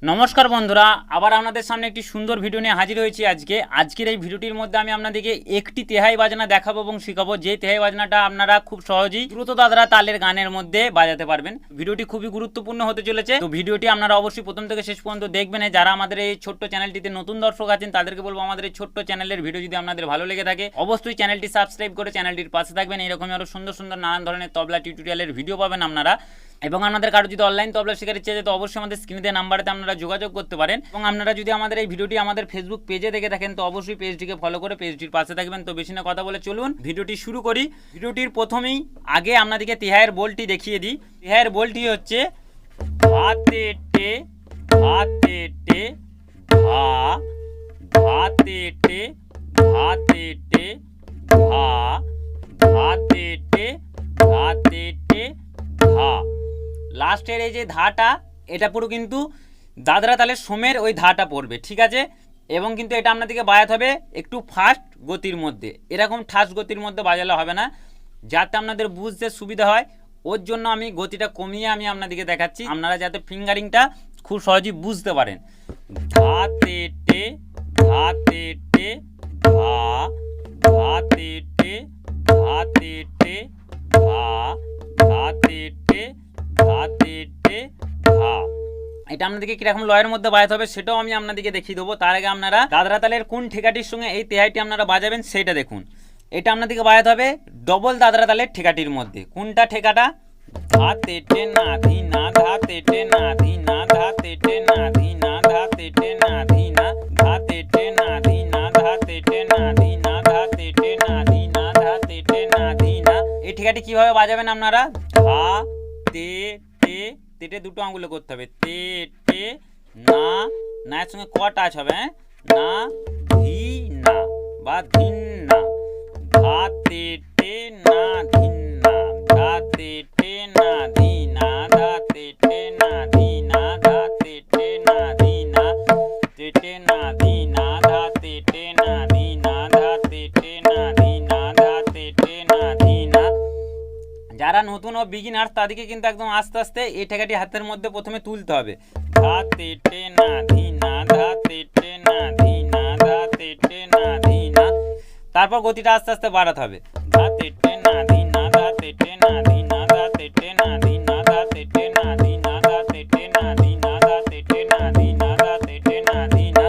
নমস্কার বন্ধুরা, আবার আপনাদের সামনে একটি সুন্দর ভিডিও নিয়ে হাজির হয়েছি। আজকের এই ভিডিওটির মধ্যে আমি আপনাদেরকে একটি তেহাই বাজনা দেখাবো এবং শেখাবো, যে তেহাই বাজনাটা আপনারা খুব সহজেই দ্রুত দাদরা তালের গানের মধ্যে বাজাতে পারবেন। ভিডিওটি খুবই গুরুত্বপূর্ণ হতে চলেছে, তো ভিডিওটি আপনারা অবশ্যই প্রথম থেকে শেষ পর্যন্ত দেখবেন। যারা আমাদের এই ছোট্ট চ্যানেলটিতে নতুন দর্শক আছেন তাদেরকে বলবো, আমাদের এই ছোট্ট চ্যানেলের ভিডিও যদি আপনাদের ভালো লেগে থাকে অবশ্যই চ্যানেলটি সাবস্ক্রাইব করে চ্যানেলটির পাশে থাকবেন। এইরকমই আরও সুন্দর সুন্দর নানান ধরনের তবলা টিউটোরিয়ালের ভিডিও পাবেন আপনারা। এবং আপনাদের কারো যদি অনলাইন তবলা শেখার ইচ্ছে আছে তো অবশ্যই আমাদের স্ক্রিনে দেওয়া নাম্বারেতে আপনারা যোগাযোগ করতে পারেন। এবং আপনারা যদি আমাদের এই ভিডিওটি আমাদের ফেসবুক পেজে দেখে থাকেন তো অবশ্যই পেজটিকে ফলো করে পেজটির পাশে থাকবেন। তো বেশি না কথা বলে চলুন ভিডিওটি শুরু করি। ভিডিওটির প্রথমেই আগে আপনাদেরকে তেহাইয়ের বোলটি দেখিয়ে দিই। তেহাইয়ের বোলটি হচ্ছে ভাতে টে ভাতে টে ভা, ভাতে টে ভাতে টে ভা, ভাতে টে ভাতে টে ধা। লাস্টের এই যে ধাটা, এটা পুরো কিন্তু দাদরা তালের সোমের ওই ধাটা পড়বে, ঠিক আছে। এবং কিন্তু এটা আপনাদেরকে বাজাতে হবে একটু ফাস্ট গতির মধ্যে, এরকম ঠাস গতির মধ্যে বাজালে হবে না, যাতে আপনাদের বুঝতে সুবিধা হয়। ওর জন্য আমি গতিটা কমিয়ে আমি আপনাদেরকে দেখাচ্ছি, আপনারা যাতে ফিঙ্গারিংটা খুব সহজেই বুঝতে পারেন। ধাতে টে ধাতে টে ধা, ধাতে টে ধাতে টে ধা, ধাতে টে ধাতে টে ধা। এটা আপনাদেরকে কিরকম লয়ের মধ্যে বাজাতে হবে সেটাও আমি আপনাদেরকে দেখিয়ে দেবো। তার আগে আপনারা দাদরা তালের কোন ঠেকাটির সঙ্গে এই তেহাইটি আপনারা বাজাবেন সেটা দেখুন। এটা আপনাদেরকে বাজাতে হবে ডবল দাদরা তালের ঠেকাটির মধ্যে। কোনটা ঠেকাটা? ধাতে টে না ধি না, ধাতে টে না ধি না, ধাতে টে না ধি না, ধাতে টে না ধি না, ধাতে টে না ধি না, ধাতে টে না ধি না, ধাতে টে না ধি না, ধাতে টে না ধি না। এই ঠেকাটি কিভাবে বাজাবেন আপনারা? ধা তে টে, তেটে দুটো আঙুলে করতে হবে, তে টে না, না এর সঙ্গে ক টাচ হবে, না ধি না বা ধিন না, ধাতে টে না ধিন না, ধাতে টে না ধি না, ধাতে টে না ধি না, ধাতে টে না ধি না, তেটে না ধি না, ধাতে টে না ধি না, ধাতে টে না ধি না, ধাতে টে না ধি না। যারা নতুন ও বিগিনার তাদেরকে কিন্তু একদম আস্তে আস্তে এই ঠেকাটি হাতের মধ্যে প্রথমে তুলতে হবে। ধাতে টে না ধি না, ধাতে টে না ধি না, ধাতে টে না ধি না। তারপর গতিটা আস্তে আস্তে বাড়াতে হবে। ধাতে টে না ধি না, ধাতে টে না ধি না, ধাতে টে না ধি না, ধাতে টে না ধি না, ধাতে টে না ধি না, ধাতে টে না ধি না, ধাতে টে না ধি না।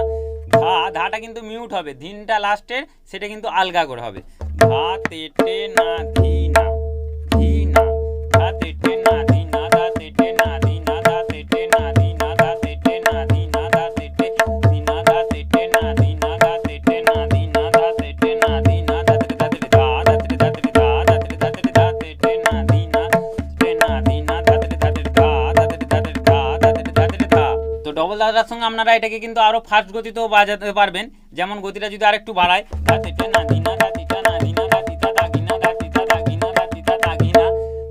ধাটা কিন্তু মিউট হবে, ধিনটা লাস্টের সেটা কিন্তু আলগা করে হবে। ধাতে টে না ধি না, ধি না, ধাতে টে না ধি না, ধাতে টে না ধি না, ধাতে টে না ধি না, ধাতে টে না ধি না, ধাতে টে ধি না, ধাতে টে না ধি না, ধাতে টে না ধি না, ধাতে টে না ধি না, ধাতে ধাতে ধা, ধাতে ধাতে ধা, ধাতে ধাতে ধাতে টে না ধি না, টে না ধি না, ধাতে ধাতে ধা, ধাতে ধাতে ধা, ধাতে ধাতে ধা। তো ডবল দাদার সঙ্গে আপনারা এটাকে কিন্তু আরো ফাস্ট গতিতেও বাজাতে পারবেন। যেমন গতিটা যদি আরেকটু বাড়ায়, ধাতে টে না ধি না, ধাতি টা না ধি না, ধাতি তা তা গিনা, ধাতি তা তা গিনা, ধাতি তা তা গিনা,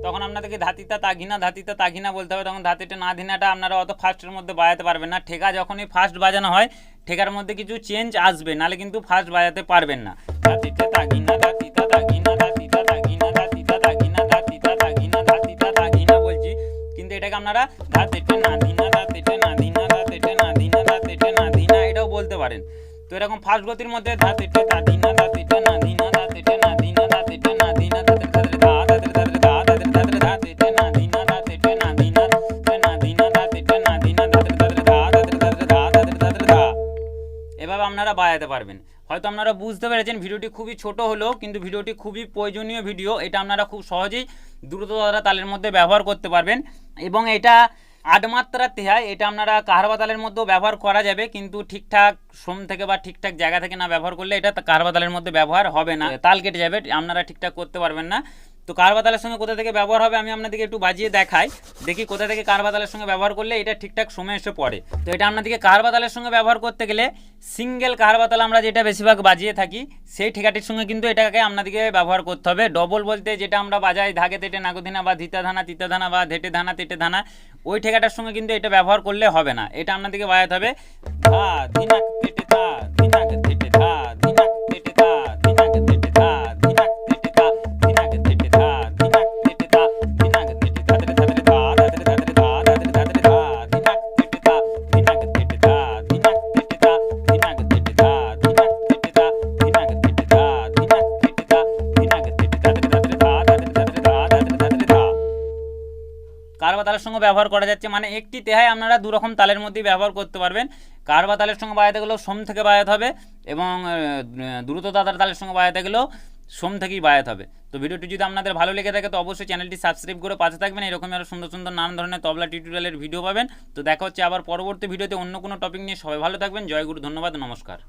তখন আপনাদেরকে ধাতিতা তাঘিনা ধাতিতা তাঘিনা বলতে হবে। তখন ধাতিটা না ধিনাটা আপনারা অত ফাস্টের মধ্যে বাজাতে পারবেন না। ঠেকা যখনই ফাস্ট বাজানো হয় ঠেকার মধ্যে কিছু চেঞ্জ আসবে, নাহলে কিন্তু ফাস্ট বাজাতে পারবেন না। ধাতিতে তাঘিনা ধাতিতা তাঘিনা, ধাতিতা তাঘিনা, ধাতিতা তাঘিনা, ধাতিতা তাঘিনা, ধাতিতা তাঘিনা বলছি, কিন্তু এটাকে আপনারা ধাতেটে না ধিনা, ধাতেটে না ধিনা, ধাতেটে না ধিনা, ধাতেটে না ধিনা এটাও বলতে পারেন। তো এরকম ফাস্ট গতির মধ্যে ধাতেটে তাধিনা, ধাতেটে না ধিনা, ধাতেটে না ধিনা, ধাতেটে না ধিনা, ধাতেটে ধাতেটে ধা, ধাতেটে ধাতেটে ধা, ধাতেটে ধাতেটে ধাতেটে না ধিনা, ধাতেটে না ধিনা, ধাতেটে না ধিনা, ধাতেটে না ধিনা, ধাতেটে ধাতেটে ধা, ধাতেটে ধাতেটে ধা, ধাতেটে ধাতেটে ধা। এভাবে আপনারা বাজাতে পারবেন। হয়তো আপনারা বুঝতে পেরেছেন ভিডিওটি খুবই ছোট হলেও কিন্তু ভিডিওটি খুবই প্রয়োজনীয় ভিডিও। এটা আপনারা খুব সহজেই দ্রুত দাদরা তালের মধ্যে ব্যবহার করতে পারবেন। এবং এটা 8 মাত্রার তেহাই, এটা আপনারা কাহারবা তালের মধ্যেও ব্যবহার করা যাবে, কিন্তু ঠিকঠাক শ্রম থেকে বা ঠিকঠাক জায়গা থেকে না ব্যবহার করলে এটা কাহারবা তালের মধ্যে ব্যবহার হবে না, তাল কেটে যাবে, আপনারা ঠিকঠাক করতে পারবেন না। তো কাহারবা তালের সঙ্গে কোথা থেকে ব্যবহার হবে আমি আপনাদেরকে একটু বাজিয়ে দেখাই, দেখি কোথা থেকে কাহারবা তালের সঙ্গে ব্যবহার করলে এটা ঠিকঠাক সময় এসে পড়ে। তো এটা আপনাদেরকে কাহারবা তালের সঙ্গে ব্যবহার করতে গেলে সিঙ্গেল কাহারবা তাল আমরা যেটা বেশিরভাগ বাজিয়ে থাকি সেই ঠেকাটির সঙ্গে কিন্তু এটাকে আপনাদেরকে ব্যবহার করতে হবে। ডবল বলতে যেটা আমরা বাজাই ধাগে তেটে নাগধিনা বা ধিতা ধানা তিতা ধানা বা ধেটে ধানা তেটে ধানা, ওই ঠেকাটার সঙ্গে কিন্তু এটা ব্যবহার করলে হবে না। এটা আপনাদেরকে বাজাতে হবে ধা ধিনাক তেটে ধা, ধিনাক তেটে ধা, ধিনাক তেটে ধা, ধিনাক তেটে ধা, ধিনাক তেটে ধা, ধিনাক তেটে ধা, ধিনাক তেটে ধা, ধিনাক তেটে ধা, ধাতেটে ধাতেটে ধা, ধাতেটে ধাতেটে ধা, ধাতেটে ধাতেটে ধা, ধিনাক তেটে ধা, ধিনাক তালের সঙ্গে ব্যবহার করা যাচ্ছে। মানে একটি তেহাই আপনারা দু রকম তালের মধ্যেই ব্যবহার করতে পারবেন। কারবা তালের সঙ্গে বাজাতে গেলেও সোম থেকে বাজাতে হবে এবং দ্রুত দাদার তালের সঙ্গে বাজাতে গেলেও সোম থেকেই বাজাতে হবে। তো ভিডিওটি যদি আপনাদের ভালো লেগে থাকে তো অবশ্যই চ্যানেলটি সাবস্ক্রাইব করে পাশে থাকবেন। এরকমই আরও সুন্দর সুন্দর নানান ধরনের তবলা টিউটোরিয়ালের ভিডিও পাবেন। তো দেখা হচ্ছে আবার পরবর্তী ভিডিওতে অন্য কোনো টপিক নিয়ে। সবাই ভালো থাকবেন। জয় গুরু, ধন্যবাদ, নমস্কার।